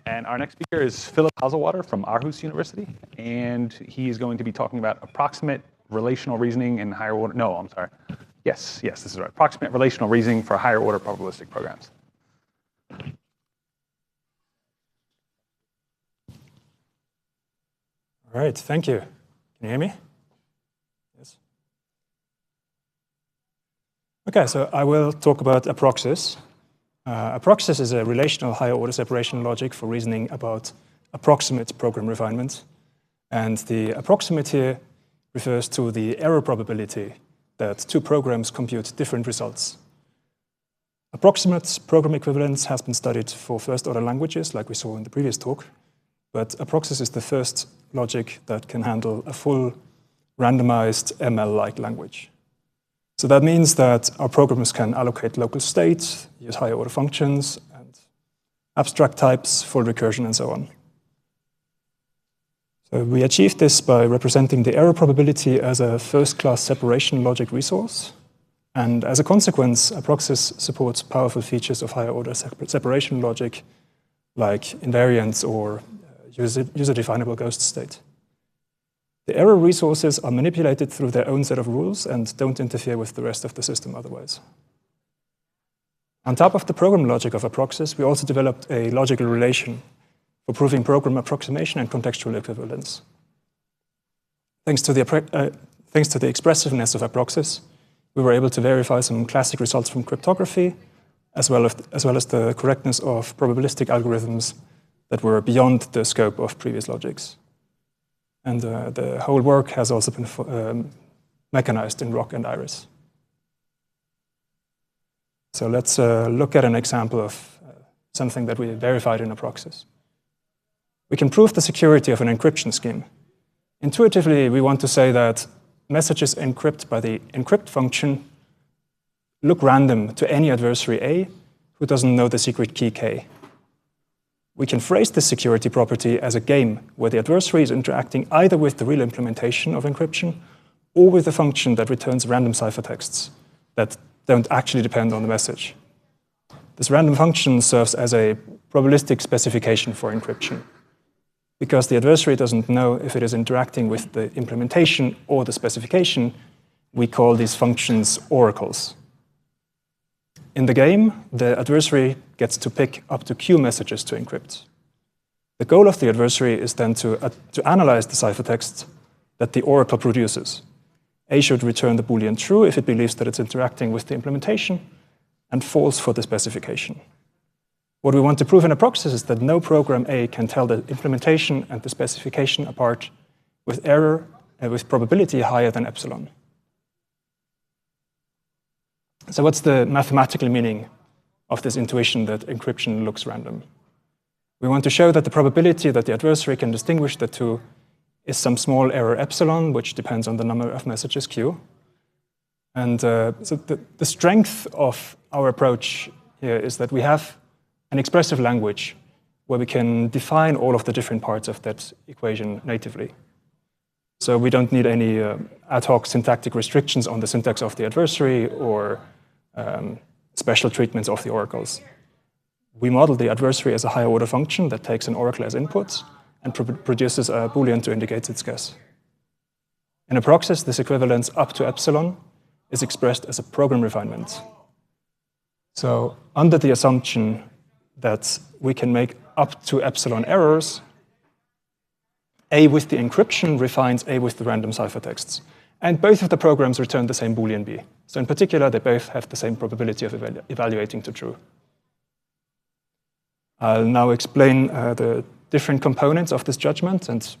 And our next speaker is Philipp Haselwarter from Aarhus University, and he is going to be talking about approximate relational reasoning in higher order. No, I'm sorry. Yes, this is right. Approximate relational reasoning for higher order probabilistic programs. All right, thank you. Can you hear me? Yes. Okay, so I will talk about Approxis. Approxis is a relational higher order separation logic for reasoning about approximate program refinement. And the approximate here refers to the error probability that two programs compute different results. Approximate program equivalence has been studied for first-order languages, like we saw in the previous talk. But Approxis is the first logic that can handle a full randomized ML-like language. So that means that our programmers can allocate local states, use higher order functions, and abstract types, full recursion, and so on. So we achieve this by representing the error probability as a first-class separation logic resource. And as a consequence, Approxis supports powerful features of higher order separation logic, like invariance or user-definable ghost state. The error resources are manipulated through their own set of rules and don't interfere with the rest of the system otherwise. On top of the program logic of Approxis, we also developed a logical relation for proving program approximation and contextual equivalence. Thanks to the expressiveness of Approxis, we were able to verify some classic results from cryptography, as well as the correctness of probabilistic algorithms that were beyond the scope of previous logics. And the whole work has also been mechanized in ROC and Iris. So let's look at an example of something that we verified in Approxis. We can prove the security of an encryption scheme. Intuitively, we want to say that messages encrypted by the encrypt function look random to any adversary A who doesn't know the secret key K. We can phrase this security property as a game where the adversary is interacting either with the real implementation of encryption or with a function that returns random ciphertexts that don't actually depend on the message. This random function serves as a probabilistic specification for encryption. Because the adversary doesn't know if it is interacting with the implementation or the specification, we call these functions oracles. In the game, the adversary gets to pick up to Q messages to encrypt. The goal of the adversary is then to analyze the ciphertext that the oracle produces. A should return the Boolean true if it believes that it's interacting with the implementation, and false for the specification. What we want to prove in Approxis is that no program A can tell the implementation and the specification apart with error and with probability higher than epsilon. So what's the mathematical meaning of this intuition that encryption looks random? We want to show that the probability that the adversary can distinguish the two is some small error epsilon, which depends on the number of messages Q. And so the strength of our approach here is that we have an expressive language where we can define all of the different parts of that equation natively. So we don't need any ad hoc syntactic restrictions on the syntax of the adversary or special treatments of the oracles. We model the adversary as a higher order function that takes an oracle as input and produces a Boolean to indicate its guess. In Approxis, this equivalence up to epsilon is expressed as a program refinement. So under the assumption that we can make up to epsilon errors, A with the encryption refines A with the random ciphertexts. And both of the programs return the same Boolean B. So in particular, they both have the same probability of evaluating to true. I'll now explain the different components of this judgment and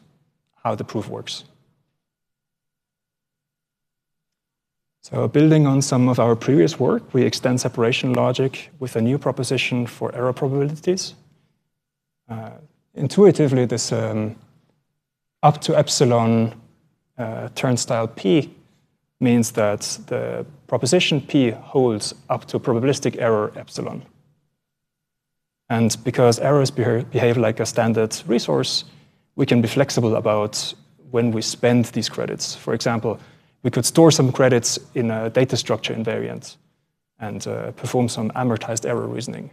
how the proof works. So building on some of our previous work, we extend separation logic with a new proposition for error probabilities. Intuitively, this up to epsilon turnstile P means that the proposition P holds up to probabilistic error epsilon. And because errors behave like a standard resource, we can be flexible about when we spend these credits. For example, we could store some credits in a data structure invariant and perform some amortized error reasoning.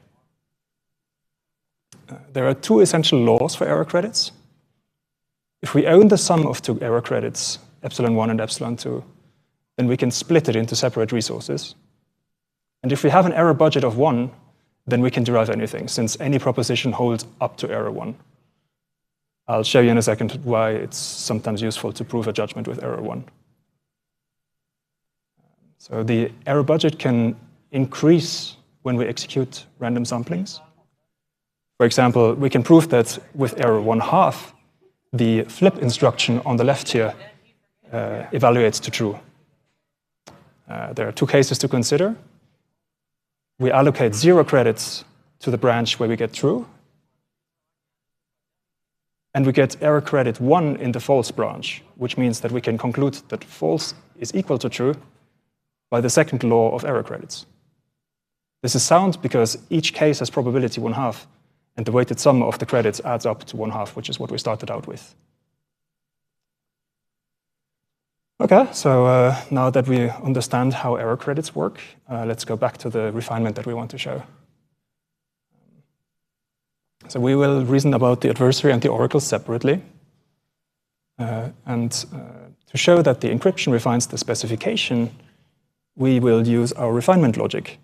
there are two essential laws for error credits. If we own the sum of two error credits, epsilon1 and epsilon2, then we can split it into separate resources. And if we have an error budget of 1, then we can derive anything, since any proposition holds up to error 1. I'll show you in a second why it's sometimes useful to prove a judgment with error 1. So the error budget can increase when we execute random samplings. For example, we can prove that with error 1/2, the flip instruction on the left here evaluates to true. There are two cases to consider. We allocate 0 credits to the branch where we get true, and we get error credit 1 in the false branch, which means that we can conclude that false is equal to true by the second law of error credits. This is sound because each case has probability 1/2, and the weighted sum of the credits adds up to 1/2, which is what we started out with. Okay, so now that we understand how error credits work, let's go back to the refinement that we want to show. So we will reason about the adversary and the oracle separately. And to show that the encryption refines the specification, we will use our refinement logic.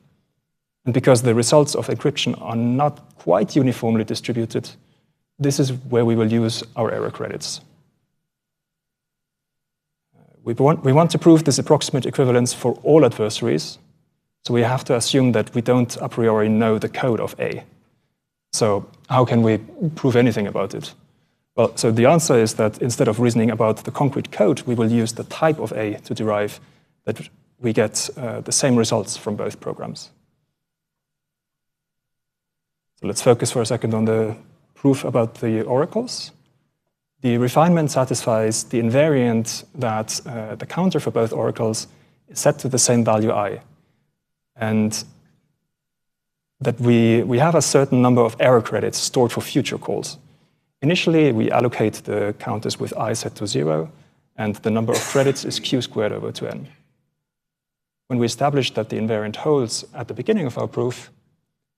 And because the results of encryption are not quite uniformly distributed, this is where we will use our error credits. We want to prove this approximate equivalence for all adversaries, so we have to assume that we don't a priori know the code of A. So how can we prove anything about it? Well, so the answer is that instead of reasoning about the concrete code, we will use the type of A to derive that we get the same results from both programs. So let's focus for a second on the proof about the oracles. The refinement satisfies the invariant that the counter for both oracles is set to the same value I, and that we have a certain number of error credits stored for future calls. Initially, we allocate the counters with I set to 0, and the number of credits is q squared over 2n. When we establish that the invariant holds at the beginning of our proof,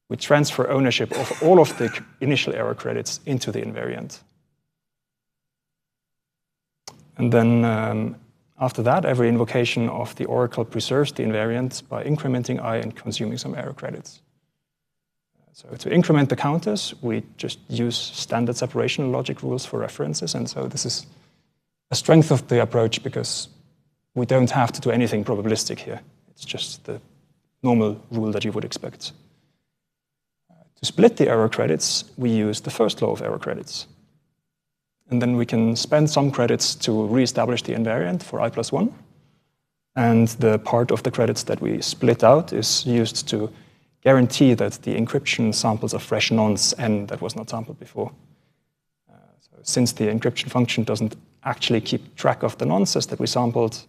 we transfer ownership of all of the initial error credits into the invariant. And then after that, every invocation of the oracle preserves the invariant by incrementing I and consuming some error credits. So to increment the counters, we just use standard separation logic rules for references. And so this is a strength of the approach because we don't have to do anything probabilistic here. It's just the normal rule that you would expect. To split the error credits, we use the first law of error credits. And then we can spend some credits to reestablish the invariant for I plus 1. And the part of the credits that we split out is used to guarantee that the encryption samples a fresh nonce n that was not sampled before. So since the encryption function doesn't actually keep track of the nonces that we sampled,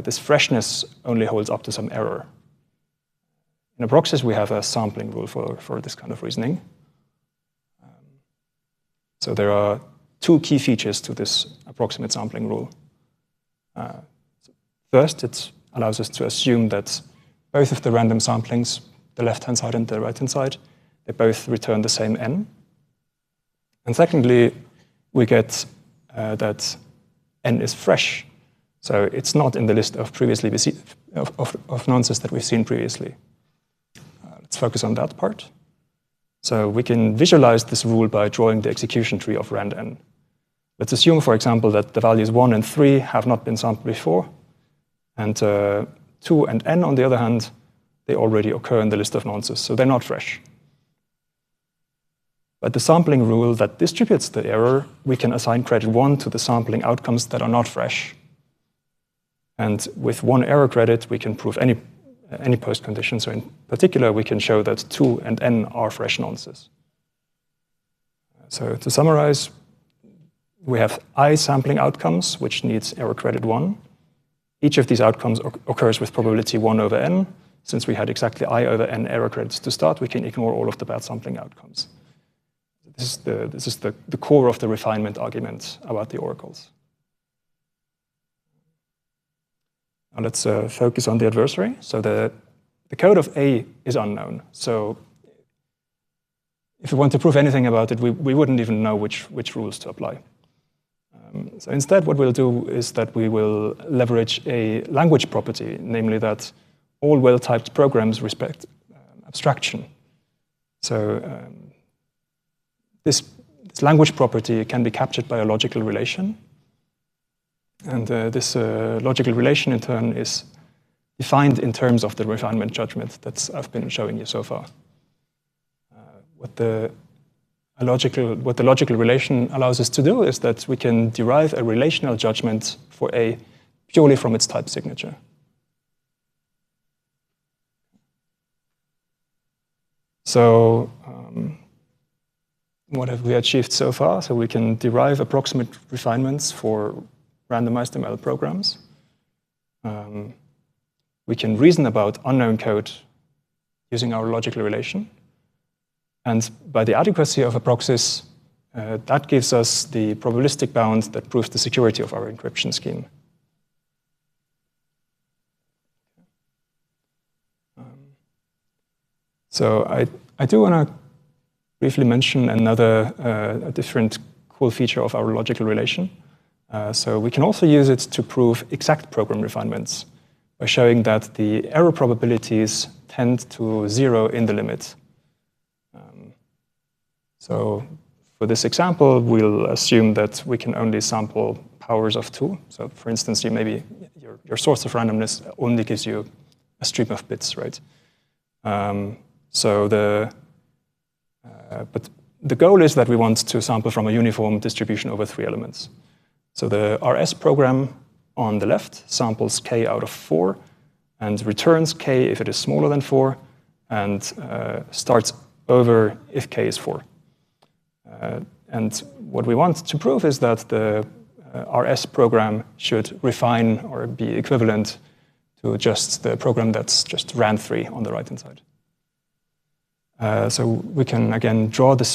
this freshness only holds up to some error. In Approxis, we have a sampling rule for this kind of reasoning. So there are two key features to this approximate sampling rule. First, it allows us to assume that both of the random samplings, the left-hand side and the right-hand side, they both return the same n. And secondly, we get that n is fresh. So it's not in the list of previously of nonces that we've seen previously. Let's focus on that part. So we can visualize this rule by drawing the execution tree of rand n. Let's assume, for example, that the values 1 and 3 have not been sampled before, and 2 and n, on the other hand, they already occur in the list of nonces, so they're not fresh. But the sampling rule that distributes the error, we can assign credit 1 to the sampling outcomes that are not fresh. And with 1 error credit, we can prove any post-condition. So in particular, we can show that 2 and n are fresh nonces. So to summarize, we have I sampling outcomes, which needs error credit 1. Each of these outcomes occurs with probability 1 over n. Since we had exactly I over n error credits to start, we can ignore all of the bad sampling outcomes. This is the core of the refinement argument about the oracles. Now let's focus on the adversary. So the code of A is unknown. So if we want to prove anything about it, we wouldn't even know which rules to apply. So instead, what we'll do is that we will leverage a language property, namely that all well-typed programs respect abstraction. So this language property can be captured by a logical relation. And this logical relation, in turn, is defined in terms of the refinement judgment that I've been showing you so far. What the logical relation allows us to do is that we can derive a relational judgment for A purely from its type signature. So what have we achieved so far? So we can derive approximate refinements for randomized ML programs. We can reason about unknown code using our logical relation. And by the adequacy of Approxis, that gives us the probabilistic bound that proves the security of our encryption scheme. So I do want to briefly mention another a different cool feature of our logical relation. So we can also use it to prove exact program refinements by showing that the error probabilities tend to 0 in the limit. So for this example, we'll assume that we can only sample powers of 2. So for instance, maybe your source of randomness only gives you a stream of bits, right? But the goal is that we want to sample from a uniform distribution over 3 elements. So the RS program on the left samples k out of 4 and returns k if it is smaller than 4 and starts over if k is 4. And what we want to prove is that the RS program should refine or be equivalent to just the program that's just ran3 on the right-hand side. So we can, again, draw the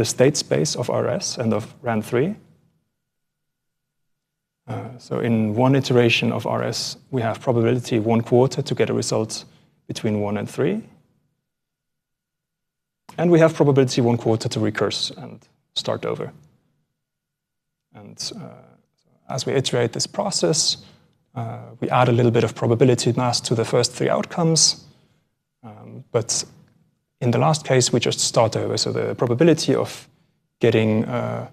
state space of RS and of ran3. So in one iteration of RS, we have probability 1/4 to get a result between 1 and 3. And we have probability 1/4 to recurse and start over. And as we iterate this process, we add a little bit of probability mass to the first 3 outcomes. But in the last case, we just start over. So the probability of getting a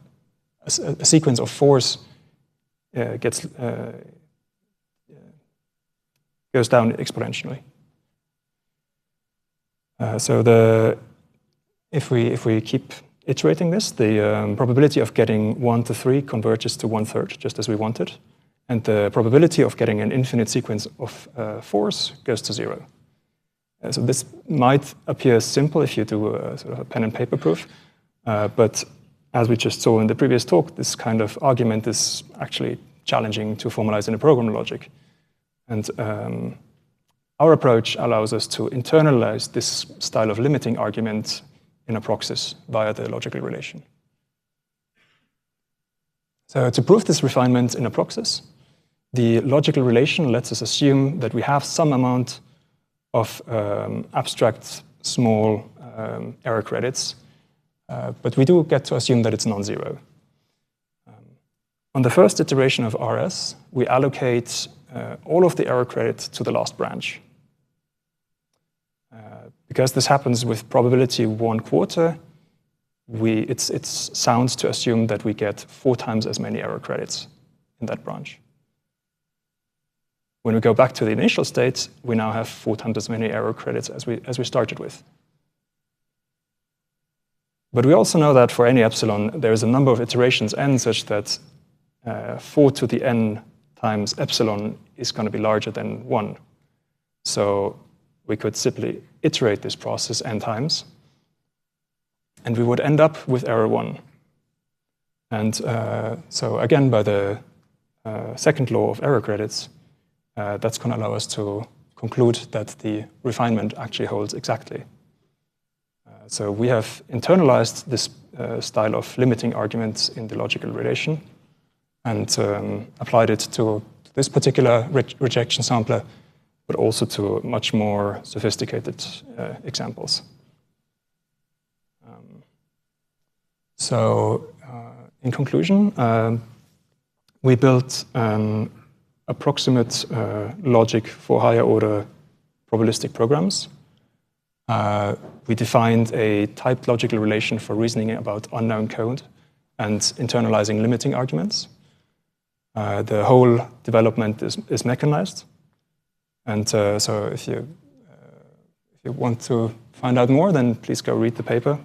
sequence of 4s goes down exponentially. If we keep iterating this, the probability of getting 1 to 3 converges to 1/3, just as we wanted. And the probability of getting an infinite sequence of 4s goes to 0. So this might appear simple if you do a sort of a pen and paper proof, but as we just saw in the previous talk, this kind of argument is actually challenging to formalize in a program logic. And our approach allows us to internalize this style of limiting argument in Approxis via the logical relation. So to prove this refinement in Approxis, the logical relation lets us assume that we have some amount of abstract small error credits, but we do get to assume that it's non-zero. On the first iteration of RS, we allocate all of the error credit to the last branch. Because this happens with probability 1/4, it's sound to assume that we get 4 times as many error credits in that branch. When we go back to the initial state, we now have 4 times as many error credits as we started with. But we also know that for any epsilon, there is a number of iterations n such that 4 to the n times epsilon is going to be larger than 1. So we could simply iterate this process n times, and we would end up with error 1. And so again, by the second law of error credits, that's going to allow us to conclude that the refinement actually holds exactly. So we have internalized this style of limiting arguments in the logical relation and applied it to this particular rejection sampler, but also to much more sophisticated examples. So, in conclusion, we built an approximate logic for higher order probabilistic programs. We defined a typed logical relation for reasoning about unknown code and internalizing limiting arguments. The whole development is mechanized. And so if you want to find out more, then please go read the paper.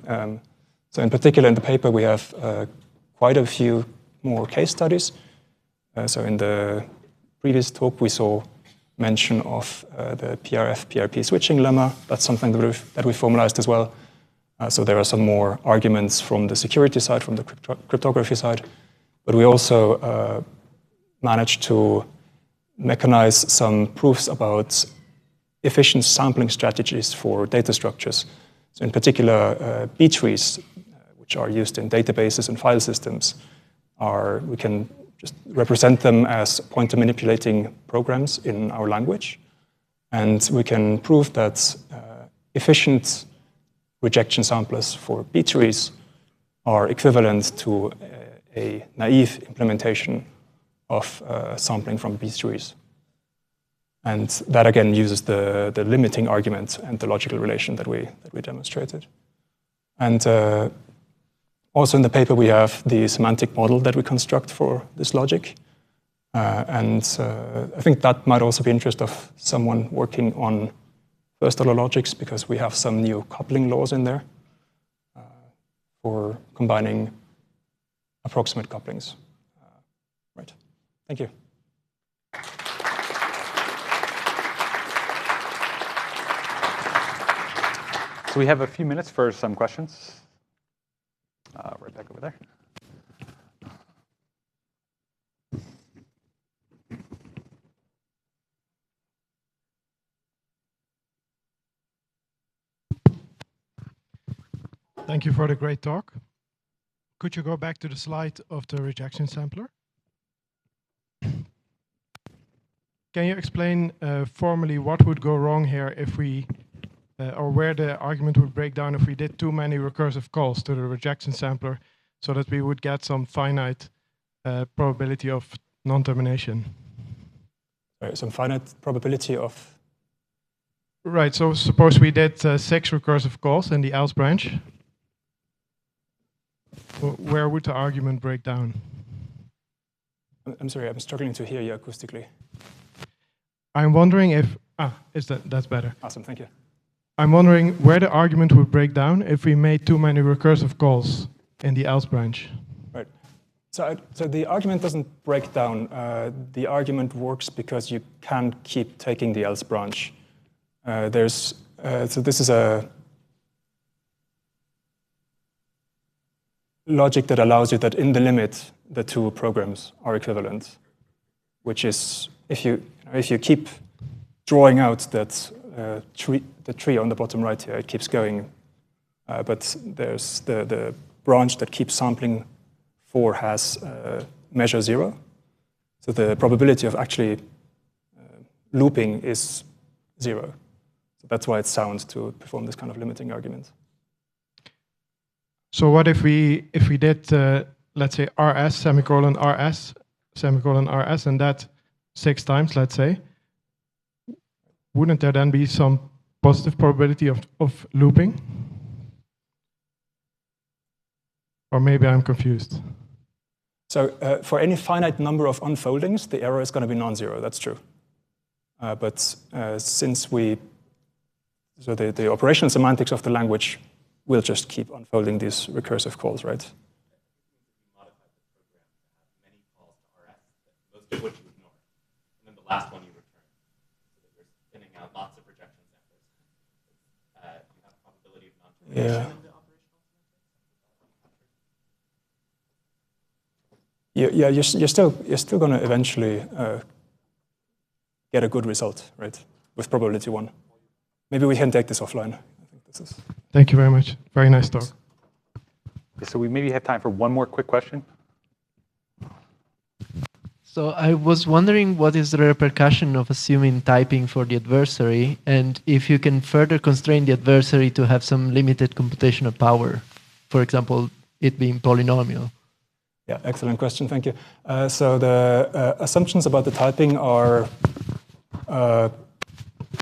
So in particular, in the paper, we have quite a few more case studies. So in the previous talk, we saw mention of the PRF-PRP switching lemma. That's something that we formalized as well. So there are some more arguments from the security side, from the cryptography side. But we also managed to mechanize some proofs about efficient sampling strategies for data structures. So in particular, B-trees, which are used in databases and file systems, we can just represent them as pointer manipulating programs in our language. And we can prove that efficient rejection samplers for B-trees are equivalent to a naive implementation of sampling from B-trees. And that again uses the limiting argument and the logical relation that we demonstrated. And also in the paper, we have the semantic model that we construct for this logic. And I think that might also be interest of someone working on first-order logics, because we have some new coupling laws in there for combining approximate couplings. Right. Thank you. So we have a few minutes for some questions. Right back over there. Thank you for the great talk. Could you go back to the slide of the rejection sampler? Can you explain formally what would go wrong here if we, or where the argument would break down if we did too many recursive calls to the rejection sampler so that we would get some finite probability of non-termination? Some finite probability of? Right, so suppose we did 6 recursive calls in the else branch. Where would the argument break down? I'm sorry, I'm struggling to hear you acoustically. I'm wondering if, that's better. Awesome, thank you. I'm wondering where the argument would break down if we made too many recursive calls in the else branch. Right. So the argument doesn't break down. The argument works because you can't keep taking the else branch. So this is a logic that allows you that in the limit, the two programs are equivalent, which is if you keep drawing out that the tree on the bottom right here, it keeps going, but there's the branch that keeps sampling 4 has measure 0, so the probability of actually looping is 0. So that's why it's sound to perform this kind of limiting argument. So what if we did, let's say, RS, semicolon, RS, semicolon, RS, and that 6 times, let's say, wouldn't there then be some positive probability of looping? Or maybe I'm confused. So for any finite number of unfoldings, the error is going to be non-zero, that's true. But since the operational semantics of the language will just keep unfolding these recursive calls, right? You modify the program to have many calls to RS, most of which you ignore. And then the last one you return. So that you're spinning out lots of rejection samplers. You have probability of non-termination of the operational semantics? You're still going to eventually get a good result, right? With probability 1. Maybe we can take this offline. I think this is. Thank you very much. Very nice talk. So we maybe have time for one more quick question. So I was wondering what is the repercussion of assuming typing for the adversary, and if you can further constrain the adversary to have some limited computational power. For example, it being polynomial? Yeah, excellent question. Thank you. So the assumptions about the typing are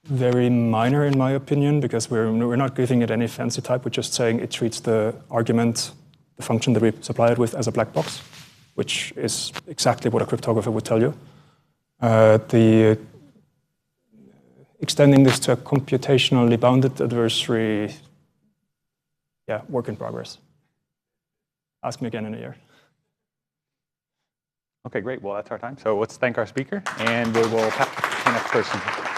very minor, in my opinion, because we're not giving it any fancy type. We're just saying it treats the argument, the function that we supply it with, as a black box, which is exactly what a cryptographer would tell you. Extending this to a computationally bounded adversary, yeah, work in progress. Ask me again in a year. Okay, great. Well, that's our time. So let's thank our speaker, and we will pass to the next person.